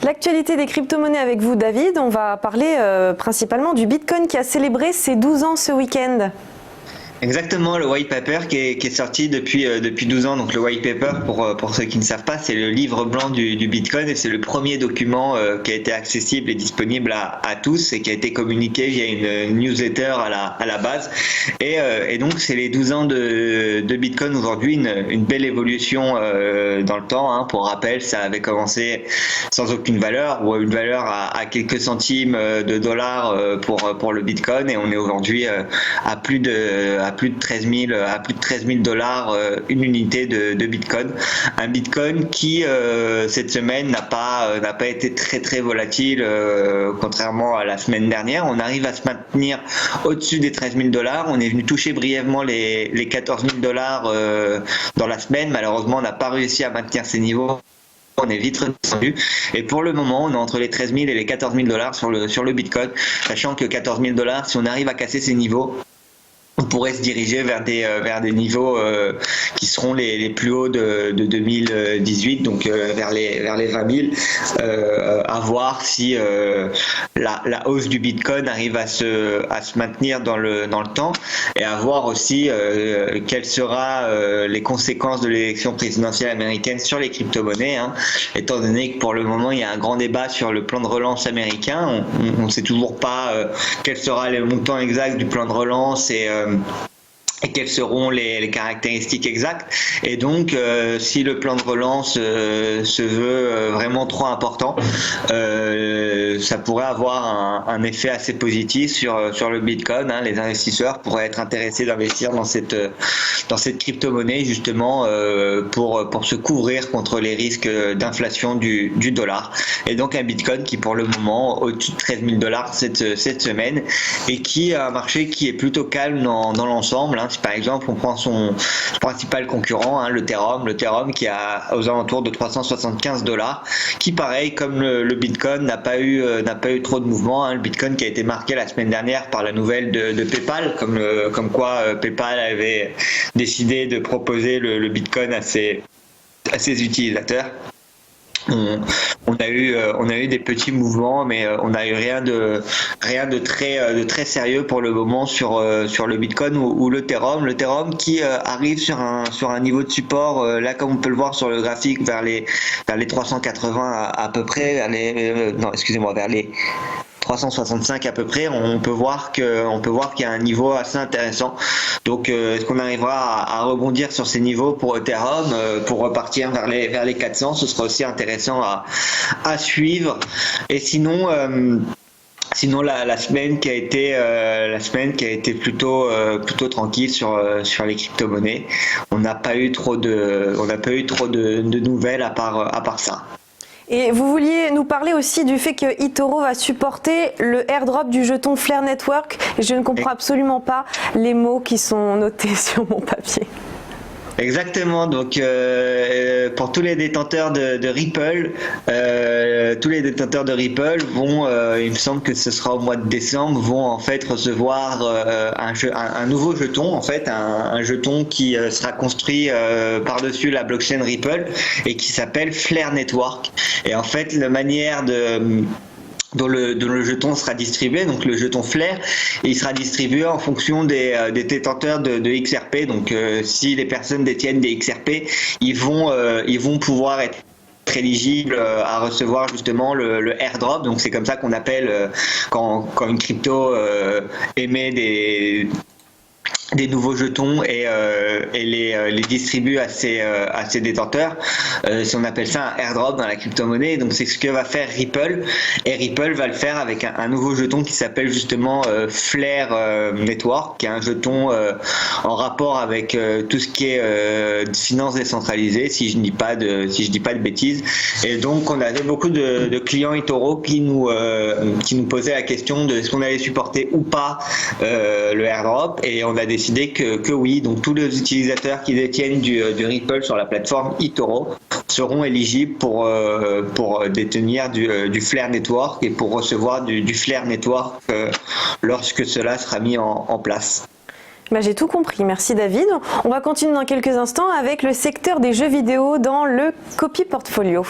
L'actualité des crypto-monnaies avec vous, David. On va parler principalement du Bitcoin qui a célébré ses 12 ans ce week-end. Exactement, le white paper qui est sorti depuis 12 ans. Donc le white paper, pour ceux qui ne savent pas, c'est le livre blanc du Bitcoin et c'est le premier document qui a été accessible et disponible à tous et qui a été communiqué via une newsletter à la base. Et donc c'est les 12 ans de Bitcoin aujourd'hui, une belle évolution dans le temps. Hein. Pour rappel, ça avait commencé sans aucune valeur ou une valeur à quelques centimes de dollars pour le Bitcoin et on est aujourd'hui à plus de 13 000 dollars une unité de Bitcoin. Un Bitcoin qui cette semaine n'a pas été très volatile contrairement à la semaine dernière. On arrive à se maintenir au-dessus des 13 000 dollars. On est venu toucher brièvement les 14 000 dollars dans la semaine. Malheureusement, on n'a pas réussi à maintenir ces niveaux. On est vite redescendu et pour le moment on est entre les 13 000 et les 14 000 dollars sur le Bitcoin, sachant que 14 000 dollars, si on arrive à casser ces niveaux, on pourrait se diriger vers des niveaux qui seront les plus hauts de 2018, donc vers les 20 000. À voir si la hausse du Bitcoin arrive à se maintenir dans le temps et à voir aussi quelles seront les conséquences de l'élection présidentielle américaine sur les crypto-monnaies, hein, étant donné que pour le moment il y a un grand débat sur le plan de relance américain. On ne sait toujours pas quel sera le montant exact du plan de relance et quelles seront les caractéristiques exactes. Et donc, si le plan de relance se veut vraiment trop important, ça pourrait avoir un effet assez positif sur le Bitcoin. Hein. Les investisseurs pourraient être intéressés d'investir dans cette crypto-monnaie justement pour se couvrir contre les risques d'inflation du dollar. Et donc un Bitcoin qui pour le moment au-dessus de 13 000 dollars cette semaine et qui a un marché qui est plutôt calme dans l'ensemble. Hein. Si par exemple on prend son principal concurrent, hein, l'Ethereum qui a aux alentours de 375 dollars, qui pareil comme le Bitcoin n'a pas eu trop de mouvement. Hein. Le Bitcoin qui a été marqué la semaine dernière par la nouvelle de PayPal, comme quoi PayPal avait décidé de proposer le Bitcoin à ses utilisateurs. On a eu des petits mouvements, mais on n'a eu rien de très sérieux pour le moment sur le Bitcoin ou l'Ethereum. L'Ethereum qui arrive sur un niveau de support là, comme on peut le voir sur le graphique, vers les 380 à peu près, vers les 365 à peu près. On peut voir qu'il y a un niveau assez intéressant. Donc est-ce qu'on arrivera à rebondir sur ces niveaux pour Ethereum pour repartir vers les 400? Ce sera aussi intéressant à suivre. Et sinon la semaine qui a été plutôt tranquille sur les crypto-monnaies. On n'a pas eu trop de nouvelles à part ça. Et vous vouliez nous parler aussi du fait que eToro va supporter le airdrop du jeton Flare Network. Et je ne comprends absolument pas les mots qui sont notés sur mon papier. Exactement, donc pour tous les détenteurs de Ripple, vont, il me semble que ce sera au mois de décembre, vont en fait recevoir un nouveau jeton, en fait, un jeton qui sera construit par-dessus la blockchain Ripple et qui s'appelle Flare Network. Et en fait, la manière dont le jeton sera distribué, donc le jeton Flare, il sera distribué en fonction des détenteurs de XRP. Donc si les personnes détiennent des XRP, ils vont pouvoir être éligibles à recevoir justement le airdrop. Donc c'est comme ça qu'on appelle quand une crypto émet des nouveaux jetons et les distribue à ses détenteurs. On appelle ça un airdrop dans la crypto-monnaie. Donc c'est ce que va faire Ripple, et Ripple va le faire avec un nouveau jeton qui s'appelle justement Flare Network, qui est un jeton en rapport avec tout ce qui est finance décentralisée, si je dis pas de bêtises. Et donc on avait beaucoup de clients eToro qui nous posaient la question de est-ce qu'on allait supporter ou pas le airdrop, et on a décidé que oui. Donc tous les utilisateurs qui détiennent du Ripple sur la plateforme eToro seront éligibles pour détenir du Flare Network et pour recevoir du Flare Network lorsque cela sera mis en place. J'ai tout compris, merci David. On va continuer dans quelques instants avec le secteur des jeux vidéo dans le Copy Portfolio.